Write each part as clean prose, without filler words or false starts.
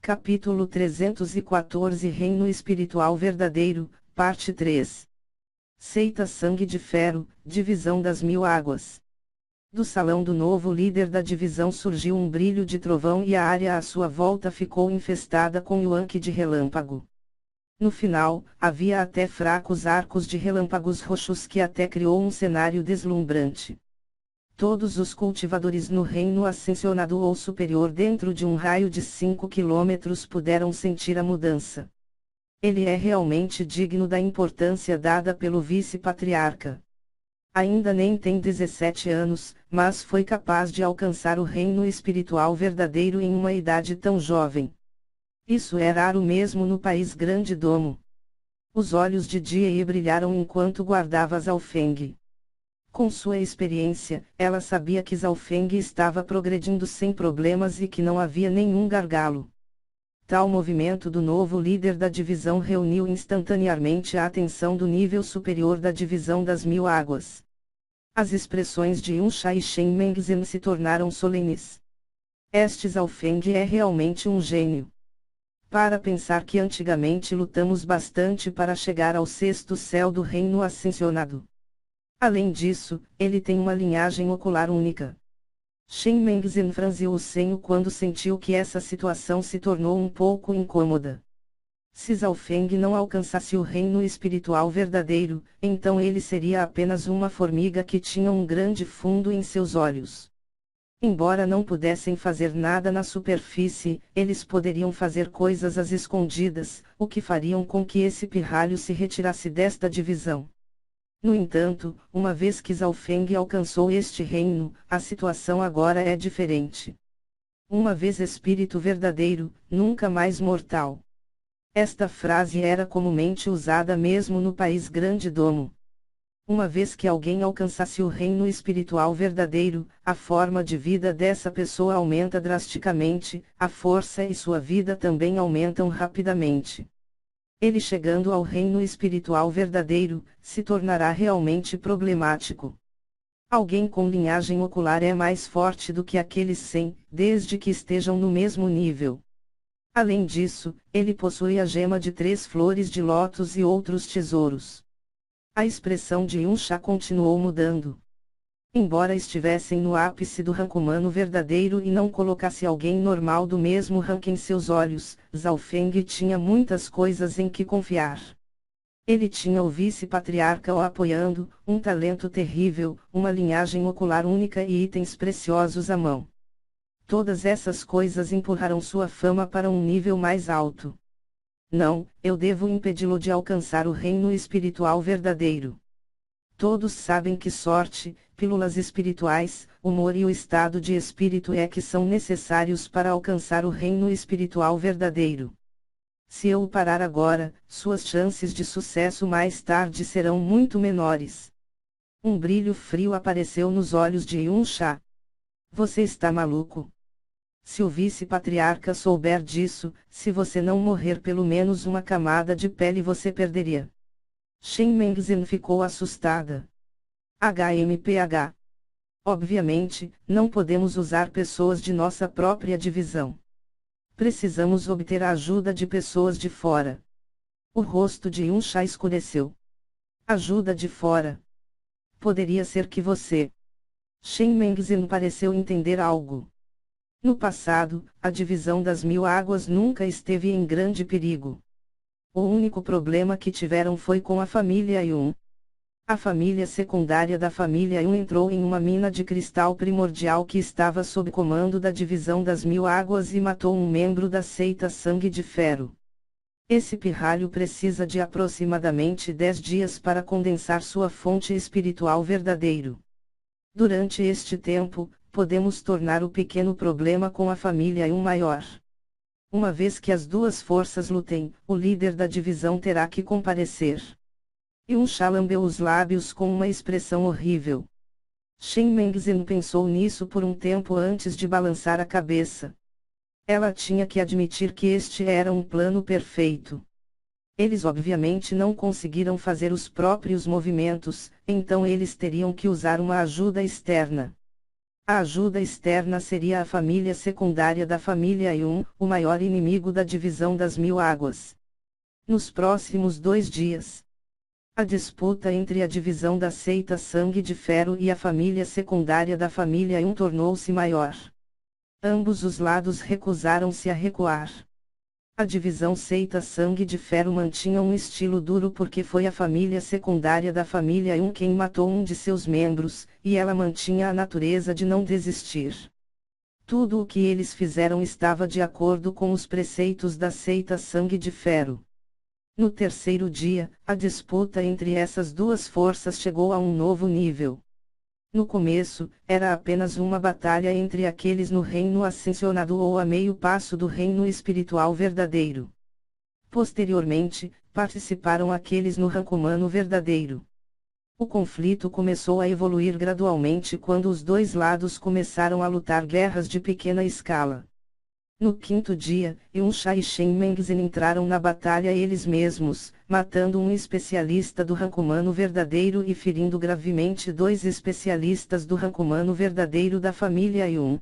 Capítulo 314 Reino Espiritual Verdadeiro, Parte 3. Seita Sangue de Ferro, Divisão das Mil Águas. Do salão do novo líder da divisão surgiu um brilho de trovão e a área à sua volta ficou infestada com yuan-qi de relâmpago. No final, havia até fracos arcos de relâmpagos roxos que até criou um cenário deslumbrante. Todos os cultivadores no reino ascensionado ou superior dentro de um raio de 5 quilômetros puderam sentir a mudança. Ele é realmente digno da importância dada pelo vice-patriarca. Ainda nem tem 17 anos, mas foi capaz de alcançar o reino espiritual verdadeiro em uma idade tão jovem. Isso é raro mesmo no país Grande Domo. Os olhos de Jie brilharam enquanto guardava Zhao Feng. Com sua experiência, ela sabia que Zhao Feng estava progredindo sem problemas e que não havia nenhum gargalo. Tal movimento do novo líder da divisão reuniu instantaneamente a atenção do nível superior da divisão das Mil Águas. As expressões de Yunsha e Shen Mengzhen se tornaram solenes. Este Zhao Feng é realmente um gênio. Para pensar que antigamente lutamos bastante para chegar ao sexto céu do reino ascensionado. Além disso, ele tem uma linhagem ocular única. Shen Mengzhen franziu o senho quando sentiu que essa situação se tornou um pouco incômoda. Se Zhao Feng não alcançasse o reino espiritual verdadeiro, então ele seria apenas uma formiga que tinha um grande fundo em seus olhos. Embora não pudessem fazer nada na superfície, eles poderiam fazer coisas às escondidas, o que fariam com que esse pirralho se retirasse desta divisão. No entanto, uma vez que Zhao Feng alcançou este reino, a situação agora é diferente. Uma vez espírito verdadeiro, nunca mais mortal. Esta frase era comumente usada mesmo no país Grande Domo. Uma vez que alguém alcançasse o reino espiritual verdadeiro, a forma de vida dessa pessoa aumenta drasticamente, a força e sua vida também aumentam rapidamente. Ele chegando ao reino espiritual verdadeiro, se tornará realmente problemático. Alguém com linhagem ocular é mais forte do que aqueles sem, desde que estejam no mesmo nível. Além disso, ele possui a gema de 3 flores de lótus e outros tesouros. A expressão de Yunsha continuou mudando. Embora estivessem no ápice do rank humano verdadeiro e não colocasse alguém normal do mesmo rank em seus olhos, Zhao Feng tinha muitas coisas em que confiar. Ele tinha o vice-patriarca o apoiando, um talento terrível, uma linhagem ocular única e itens preciosos à mão. Todas essas coisas empurraram sua fama para um nível mais alto. Não, eu devo impedi-lo de alcançar o reino espiritual verdadeiro. Todos sabem que sorte, pílulas espirituais, humor e o estado de espírito é que são necessários para alcançar o reino espiritual verdadeiro. Se eu o parar agora, suas chances de sucesso mais tarde serão muito menores. Um brilho frio apareceu nos olhos de Yunsha. Você está maluco? Se o vice-patriarca souber disso, se você não morrer pelo menos uma camada de pele você perderia. Shen Mengzhen ficou assustada. HMPH. Obviamente, não podemos usar pessoas de nossa própria divisão. Precisamos obter a ajuda de pessoas de fora. O rosto de Yunsha escureceu. Ajuda de fora. Poderia ser que você. Shen Mengzhen pareceu entender algo. No passado, a divisão das Mil Águas nunca esteve em grande perigo. O único problema que tiveram foi com a família Yun. A família secundária da família Yun entrou em uma mina de cristal primordial que estava sob comando da divisão das Mil Águas e matou um membro da seita Sangue de Ferro. Esse pirralho precisa de aproximadamente 10 dias para condensar sua fonte espiritual verdadeiro. Durante este tempo, podemos tornar o pequeno problema com a família Yun maior. Uma vez que as duas forças lutem, o líder da divisão terá que comparecer. Yunsha lambeu os lábios com uma expressão horrível. Shen Mengzhen pensou nisso por um tempo antes de balançar a cabeça. Ela tinha que admitir que este era um plano perfeito. Eles obviamente não conseguiram fazer os próprios movimentos, então eles teriam que usar uma ajuda externa. A ajuda externa seria a família secundária da família Yun, o maior inimigo da divisão das 1000 águas. Nos próximos 2 dias, a disputa entre a divisão da seita Sangue de Ferro e a família secundária da família Yun tornou-se maior. Ambos os lados recusaram-se a recuar. A divisão seita Sangue de Ferro mantinha um estilo duro porque foi a família secundária da família Yun quem matou um de seus membros, e ela mantinha a natureza de não desistir. Tudo o que eles fizeram estava de acordo com os preceitos da seita Sangue de Ferro. No terceiro dia, a disputa entre essas duas forças chegou a um novo nível. No começo, era apenas uma batalha entre aqueles no reino ascensionado ou a meio passo do reino espiritual verdadeiro. Posteriormente, participaram aqueles no ranco humano verdadeiro. O conflito começou a evoluir gradualmente quando os dois lados começaram a lutar guerras de pequena escala. No quinto dia, Yunsha e Shen Mengzhen entraram na batalha eles mesmos, matando um especialista do ranco humano verdadeiro e ferindo gravemente 2 especialistas do ranco humano verdadeiro da família Yun.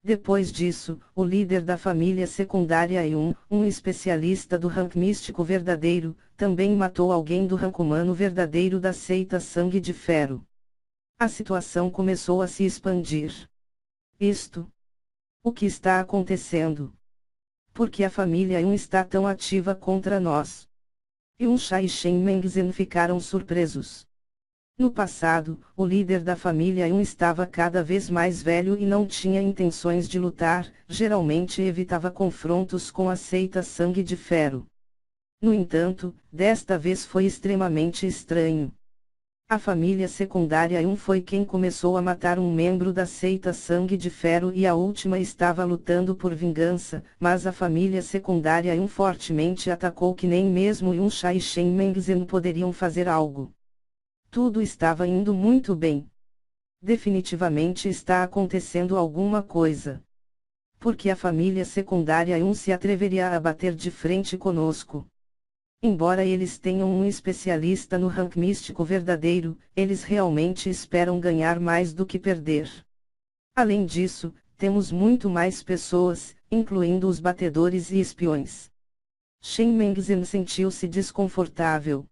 Depois disso, o líder da família secundária Yun, um especialista do ranco místico verdadeiro, também matou alguém do ranco humano verdadeiro da seita Sangue de Ferro. A situação começou a se expandir. O que está acontecendo? Por que a família Yun está tão ativa contra nós? Yunsha e Shen Mengzhen ficaram surpresos. No passado, o líder da família Yun estava cada vez mais velho e não tinha intenções de lutar, geralmente evitava confrontos com a seita Sangue de Ferro. No entanto, desta vez foi extremamente estranho. A família secundária Yun foi quem começou a matar um membro da seita Sangue de Ferro e a última estava lutando por vingança, mas a família secundária Yun fortemente atacou que nem mesmo Yunsha e Shen Mengzhen poderiam fazer algo. Tudo estava indo muito bem. Definitivamente está acontecendo alguma coisa. Porque a família secundária Yun se atreveria a bater de frente conosco? Embora eles tenham um especialista no rank místico verdadeiro, eles realmente esperam ganhar mais do que perder. Além disso, temos muito mais pessoas, incluindo os batedores e espiões. Shen Mengzhen sentiu-se desconfortável.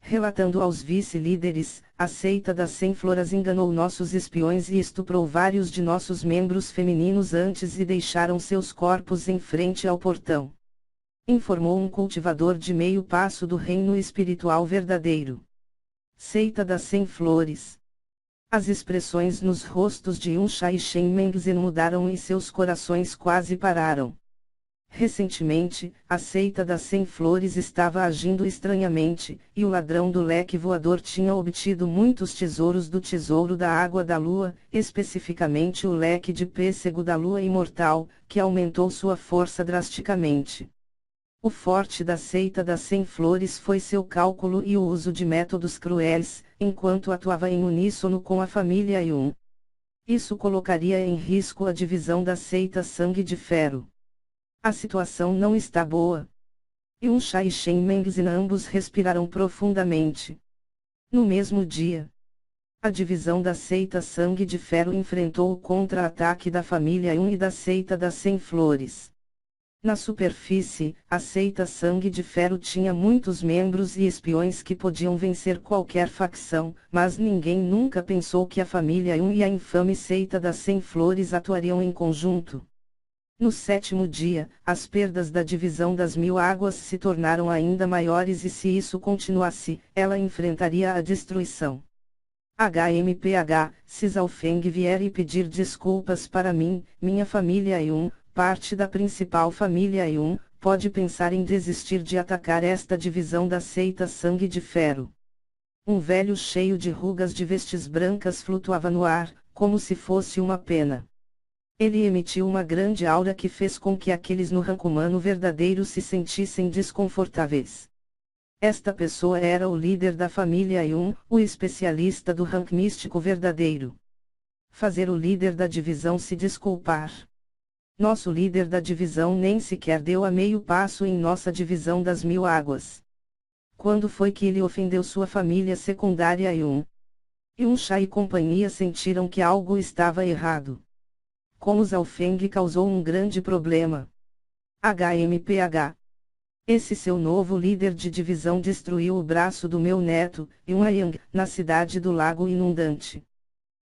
Relatando aos vice-líderes, a seita das 100 floras enganou nossos espiões e estuprou vários de nossos membros femininos antes e deixaram seus corpos em frente ao portão. Informou um cultivador de meio passo do reino espiritual verdadeiro. Seita das 100 flores. As expressões nos rostos de Yunsha e Shen Mengzhen mudaram e seus corações quase pararam. Recentemente, a seita das 100 flores estava agindo estranhamente, e o ladrão do leque voador tinha obtido muitos tesouros do tesouro da água da lua, especificamente o leque de pêssego da lua imortal, que aumentou sua força drasticamente. O forte da seita das 100 flores foi seu cálculo e o uso de métodos cruéis, enquanto atuava em uníssono com a família Yun. Isso colocaria em risco a divisão da seita Sangue de Ferro. A situação não está boa. Yunsha e Shen Mengzhen ambos respiraram profundamente. No mesmo dia, a divisão da seita Sangue de Ferro enfrentou o contra-ataque da família Yun e da seita das 100 flores. Na superfície, a seita Sangue de Ferro tinha muitos membros e espiões que podiam vencer qualquer facção, mas ninguém nunca pensou que a família Yun e a infame seita das 100 flores atuariam em conjunto. No 7º dia, as perdas da divisão das 1000 águas se tornaram ainda maiores e se isso continuasse, ela enfrentaria a destruição. HMPH, se Zhao Feng vier e pedir desculpas para mim, minha família Yun, parte da principal família Yun, pode pensar em desistir de atacar esta divisão da seita Sangue de Ferro. Um velho cheio de rugas de vestes brancas flutuava no ar, como se fosse uma pena. Ele emitiu uma grande aura que fez com que aqueles no ranco humano verdadeiro se sentissem desconfortáveis. Esta pessoa era o líder da família Yun, o especialista do rank místico verdadeiro. Fazer o líder da divisão se desculpar. Nosso líder da divisão nem sequer deu a meio passo em nossa divisão das 1000 águas. Quando foi que ele ofendeu sua família secundária Yun? Yunsha e companhia sentiram que algo estava errado. Como Zhao Feng causou um grande problema. HMPH. Esse seu novo líder de divisão destruiu o braço do meu neto, Yunyang, na cidade do Lago Inundante.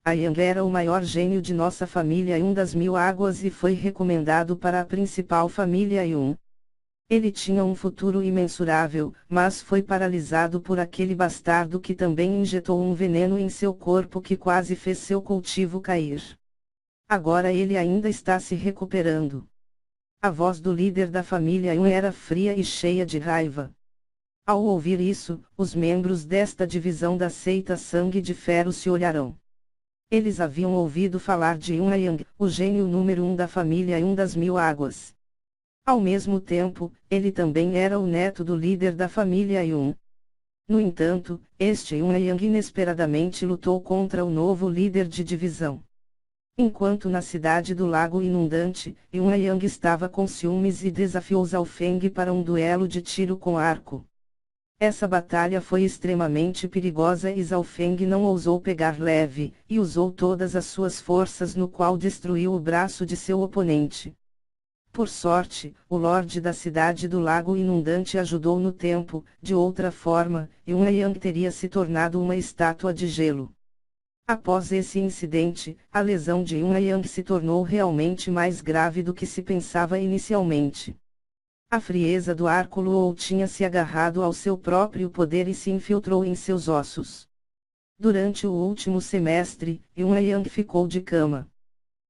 Yang era o maior gênio de nossa família Yun das Mil Águas e foi recomendado para a principal família Yun. Ele tinha um futuro imensurável, mas foi paralisado por aquele bastardo que também injetou um veneno em seu corpo que quase fez seu cultivo cair. Agora ele ainda está se recuperando. A voz do líder da família Yun era fria e cheia de raiva. Ao ouvir isso, os membros desta divisão da seita Sangue de Ferro se olharão. Eles haviam ouvido falar de Yunyang, o gênio número 1 da família Yun das Mil Águas. Ao mesmo tempo, ele também era o neto do líder da família Yun. No entanto, este Yunyang inesperadamente lutou contra o novo líder de divisão. Enquanto na cidade do Lago Inundante, Yunyang estava com ciúmes e desafiou Zhao Feng para um duelo de tiro com arco. Essa batalha foi extremamente perigosa e Zhao Feng não ousou pegar leve, e usou todas as suas forças no qual destruiu o braço de seu oponente. Por sorte, o Lorde da cidade do Lago Inundante ajudou no tempo, de outra forma, Yunyang teria se tornado uma estátua de gelo. Após esse incidente, a lesão de Yunyang se tornou realmente mais grave do que se pensava inicialmente. A frieza do arco Luo tinha se agarrado ao seu próprio poder e se infiltrou em seus ossos. Durante o último semestre, Yunyang ficou de cama.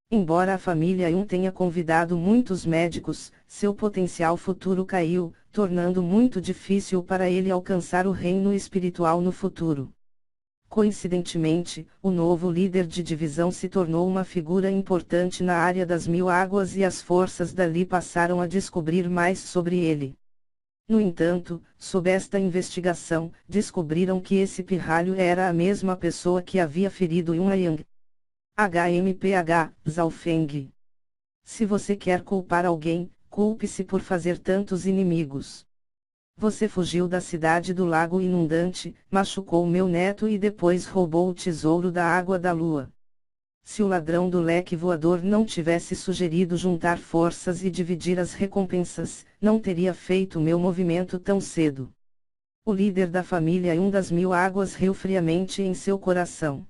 Embora a família Yun tenha convidado muitos médicos, seu potencial futuro caiu, tornando muito difícil para ele alcançar o reino espiritual no futuro. Coincidentemente, o novo líder de divisão se tornou uma figura importante na área das Mil Águas e as forças dali passaram a descobrir mais sobre ele. No entanto, sob esta investigação, descobriram que esse pirralho era a mesma pessoa que havia ferido Yunyang. HMPH, Zhao Feng. Se você quer culpar alguém, culpe-se por fazer tantos inimigos. Você fugiu da cidade do Lago Inundante, machucou meu neto e depois roubou o tesouro da Água da Lua. Se o ladrão do leque voador não tivesse sugerido juntar forças e dividir as recompensas, não teria feito meu movimento tão cedo. O líder da família Yun das Mil Águas riu friamente em seu coração.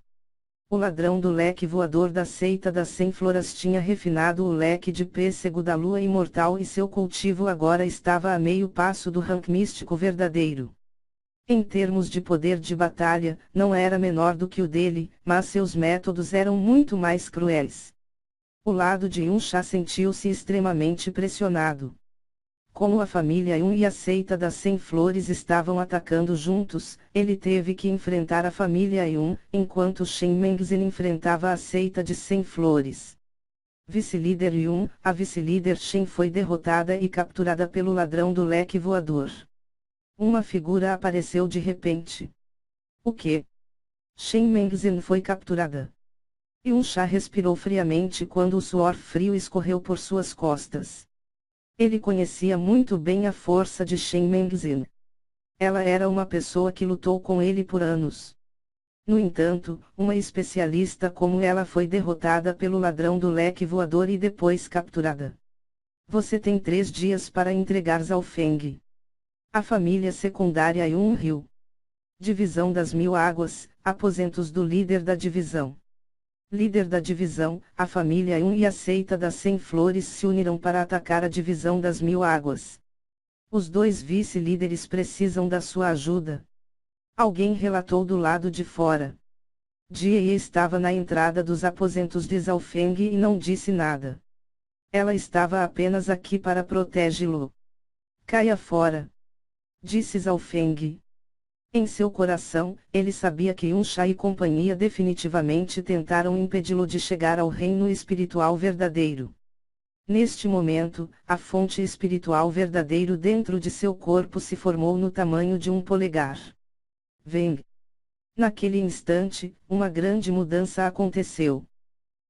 O ladrão do leque voador da seita das 100 floras tinha refinado o leque de pêssego da lua imortal e seu cultivo agora estava a meio passo do rank místico verdadeiro. Em termos de poder de batalha, não era menor do que o dele, mas seus métodos eram muito mais cruéis. O lado de Yunsha sentiu-se extremamente pressionado. Como a família Yun e a seita das 100 flores estavam atacando juntos, ele teve que enfrentar a família Yun, enquanto Shen Mengzhen enfrentava a seita de 100 flores. Vice-líder Yun, a vice-líder Shen foi derrotada e capturada pelo ladrão do leque voador. Uma figura apareceu de repente. O quê? Shen Mengzhen foi capturada. Yunsha respirou friamente quando o suor frio escorreu por suas costas. Ele conhecia muito bem a força de Shen Mengzhen. Ela era uma pessoa que lutou com ele por anos. No entanto, uma especialista como ela foi derrotada pelo ladrão do leque voador e depois capturada. Você tem 3 dias para entregar Zhao Feng. A família secundária Yun riu. Divisão das Mil Águas, aposentos do líder da divisão. Líder da divisão, a família Yun e a seita das 100 flores se uniram para atacar a divisão das Mil Águas. Os 2 vice-líderes precisam da sua ajuda. Alguém relatou do lado de fora. Jie estava na entrada dos aposentos de Zhao Feng e não disse nada. Ela estava apenas aqui para protegê-lo. Caia fora, disse Zhao Feng. Em seu coração, ele sabia que Yunsha e companhia definitivamente tentaram impedi-lo de chegar ao reino espiritual verdadeiro. Neste momento, a fonte espiritual verdadeiro dentro de seu corpo se formou no tamanho de um polegar. Veng. Naquele instante, uma grande mudança aconteceu.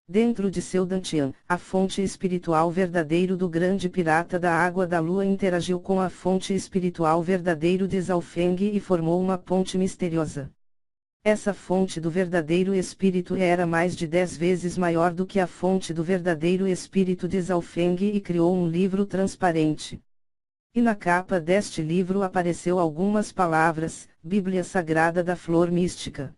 Dentro de seu Dantian, a fonte espiritual verdadeiro do grande pirata da Água da Lua interagiu com a fonte espiritual verdadeiro de Zhao Feng e formou uma ponte misteriosa. Essa fonte do verdadeiro Espírito era mais de 10 vezes maior do que a fonte do verdadeiro Espírito de Zhaofeng e criou um livro transparente. E na capa deste livro apareceu algumas palavras, Bíblia Sagrada da Flor Mística.